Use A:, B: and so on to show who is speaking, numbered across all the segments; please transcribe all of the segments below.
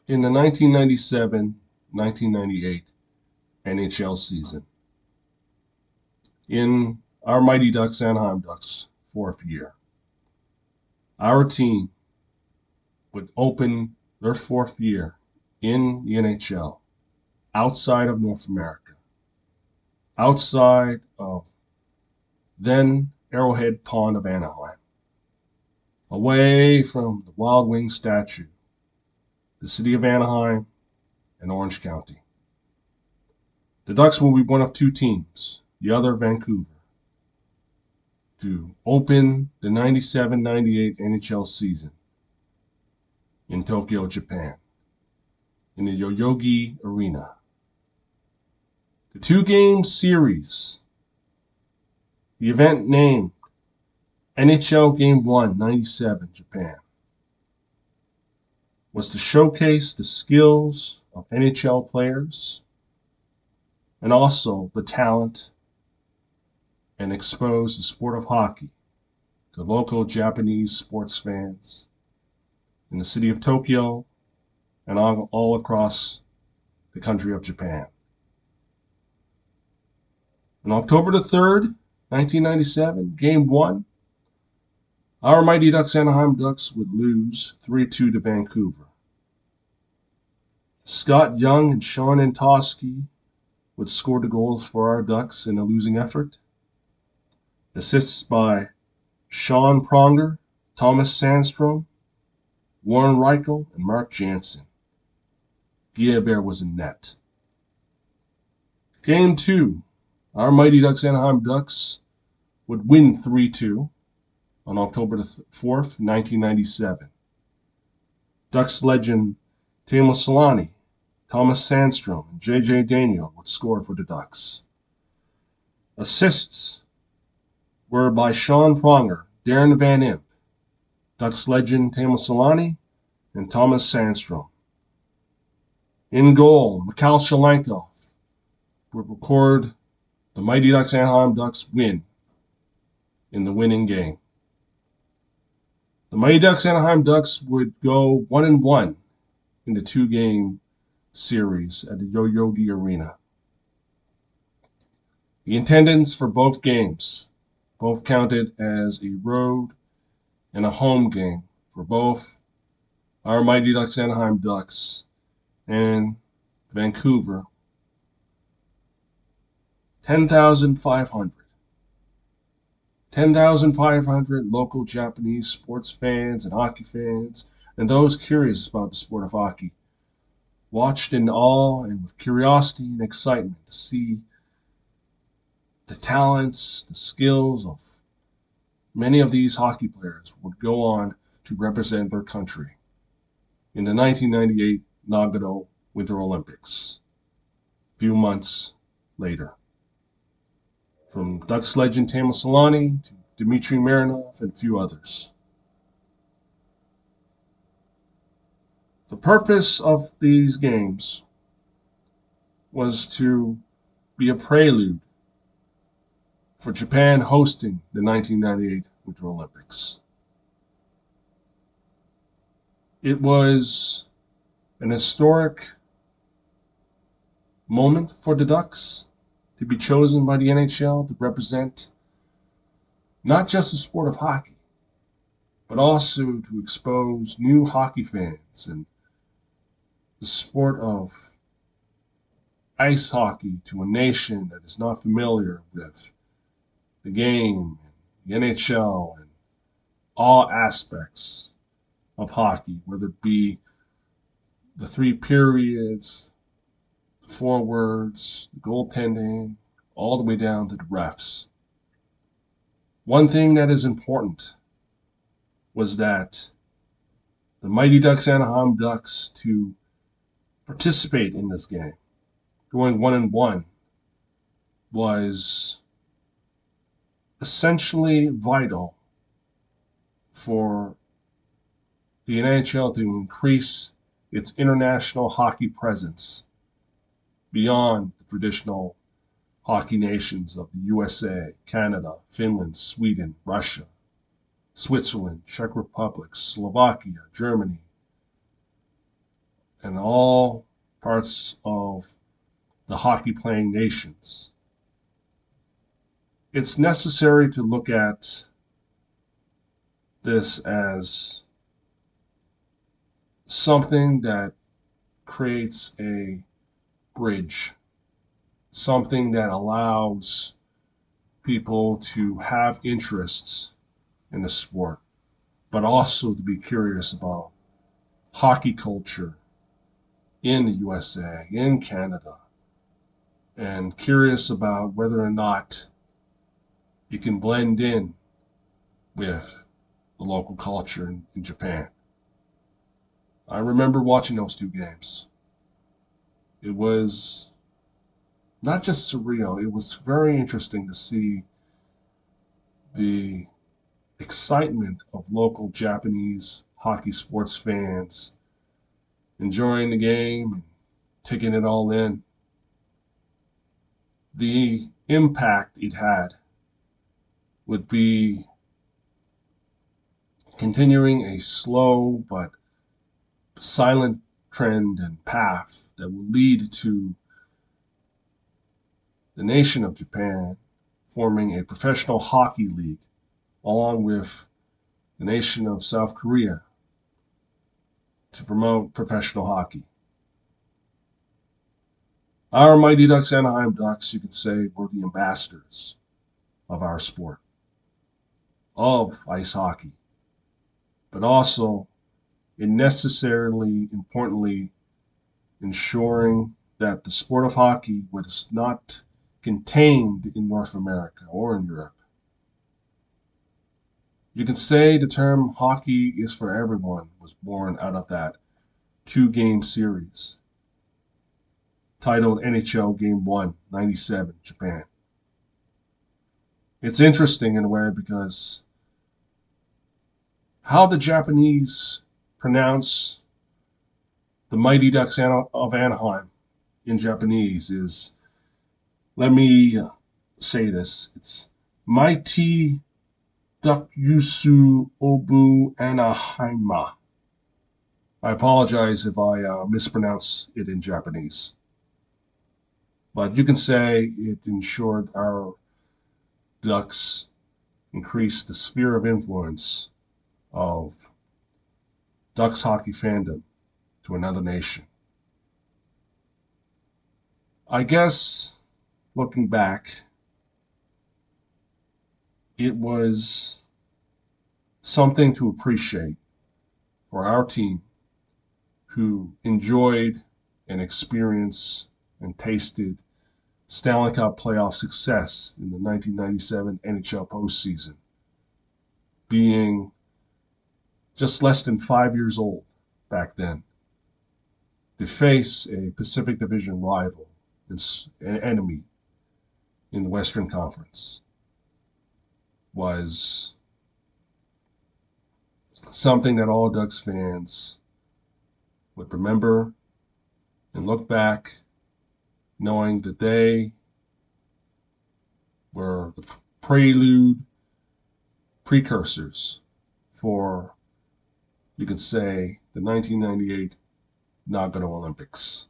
A: in the 1997-1998 NHL season, in our Mighty Ducks Anaheim Ducks fourth year, our team would open their fourth year in the NHL outside of North America, outside of then Arrowhead Pond of Anaheim, away from the Wild Wing statue, the city of Anaheim, and Orange County. The Ducks will be one of two teams, the other Vancouver, to open the 97-98 NHL season in Tokyo, Japan, in the Yoyogi Arena. The two-game series, the event named NHL Game 1, 97, Japan, was to showcase the skills of NHL players and also the talent and expose the sport of hockey to local Japanese sports fans in the city of Tokyo and all across the country of Japan. On October the 3rd, 1997, Game 1, our Mighty Ducks Anaheim Ducks would lose 3-2 to Vancouver. Scott Young and Sean Antosky would score the goals for our Ducks in a losing effort. Assists by Sean Pronger, Thomas Sandstrom, Warren Reichel, and Mark Jansen. Guilbert was in net. Game 2, our Mighty Ducks Anaheim Ducks would win 3-2 on October 4th, 1997. Ducks legend Teemu Selanne, Thomas Sandstrom, and J.J. Daniel would score for the Ducks. Assists were by Sean Pronger, Darren Van Imp, Ducks legend Teemu Selanne, and Thomas Sandstrom. In goal, Mikhail Shalenkov would record the Mighty Ducks Anaheim Ducks win in the winning game. The Mighty Ducks Anaheim Ducks would go 1-1 in the two-game series at the Yoyogi Arena. The attendance for both games, both counted as a road and a home game for both our Mighty Ducks Anaheim Ducks and Vancouver, 10,500. 10,500 local Japanese sports fans and hockey fans and those curious about the sport of hockey watched in awe and with curiosity and excitement to see the talents, the skills of many of these hockey players would go on to represent their country in the 1998 Nagano Winter Olympics, a few months later. From Ducks legend Teemu Selanne to Dmitry Mironov and a few others. The purpose of these games was to be a prelude for Japan hosting the 1998 Winter Olympics. It was an historic moment for the Ducks to be chosen by the NHL to represent not just the sport of hockey, but also to expose new hockey fans and the sport of ice hockey to a nation that is not familiar with the game, the NHL, and all aspects of hockey, whether it be the three periods, the forwards, the goaltending, all the way down to the refs. One thing that is important was that the Mighty Ducks Anaheim Ducks to participate in this game, going 1-1, was essentially vital for the NHL to increase its international hockey presence beyond the traditional hockey nations of the USA, Canada, Finland, Sweden, Russia, Switzerland, Czech Republic, Slovakia, Germany, and all parts of the hockey playing nations. It's necessary to look at this as something that creates a bridge, something that allows people to have interests in the sport, but also to be curious about hockey culture in the USA, in Canada, and curious about whether or not it can blend in with the local culture in Japan. I remember watching those two games. It was not just surreal, it was very interesting to see the excitement of local Japanese hockey sports fans enjoying the game and taking it all in. The impact it had would be continuing a slow but silent trend and path that will lead to the nation of Japan forming a professional hockey league along with the nation of South Korea to promote professional hockey. Our Mighty Ducks, Anaheim Ducks, you could say, were the ambassadors of our sport, of ice hockey, but also in necessarily, importantly, ensuring that the sport of hockey was not contained in North America or in Europe. You can say the term hockey is for everyone was born out of that two-game series titled NHL Game 1, 97, Japan. It's interesting in a way because how the Japanese pronounce the Mighty Ducks of Anaheim in Japanese is, let me say this, it's mighty ducks obu Anaheima. I apologize if I mispronounce it in Japanese. But you can say it ensured our Ducks increased the sphere of influence of Ducks hockey fandom to another nation. I guess, looking back, it was something to appreciate for our team who enjoyed and experienced and tasted Stanley Cup playoff success in the 1997 NHL postseason, being just less than 5 years old back then, to face a Pacific Division rival, an enemy in the Western Conference, was something that all Ducks fans would remember and look back knowing that they were the precursors for, you could say, the 1998 Nagano Olympics.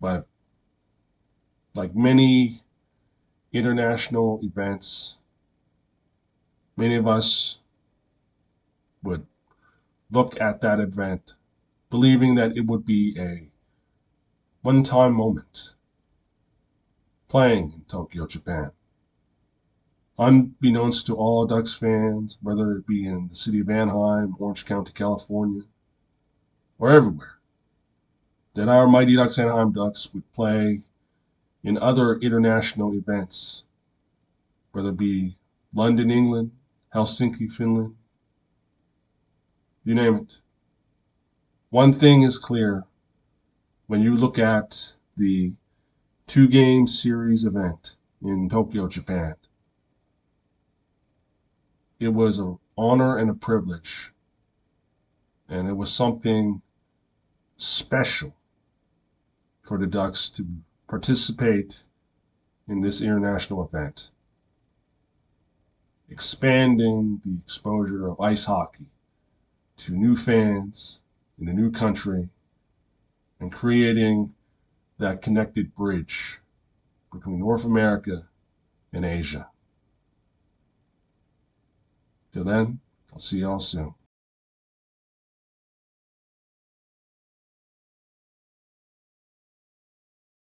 A: But like many international events, many of us would look at that event believing that it would be a one-time moment playing in Tokyo, Japan. Unbeknownst to all Ducks fans, whether it be in the city of Anaheim, Orange County, California, or everywhere, that our Mighty Ducks Anaheim Ducks would play in other international events, whether it be London, England, Helsinki, Finland, you name it. One thing is clear when you look at the two-game series event in Tokyo, Japan. It was an honor and a privilege, and it was something special for the Ducks to participate in this international event, expanding the exposure of ice hockey to new fans in a new country and creating that connected bridge between North America and Asia. Till then, I'll see y'all soon.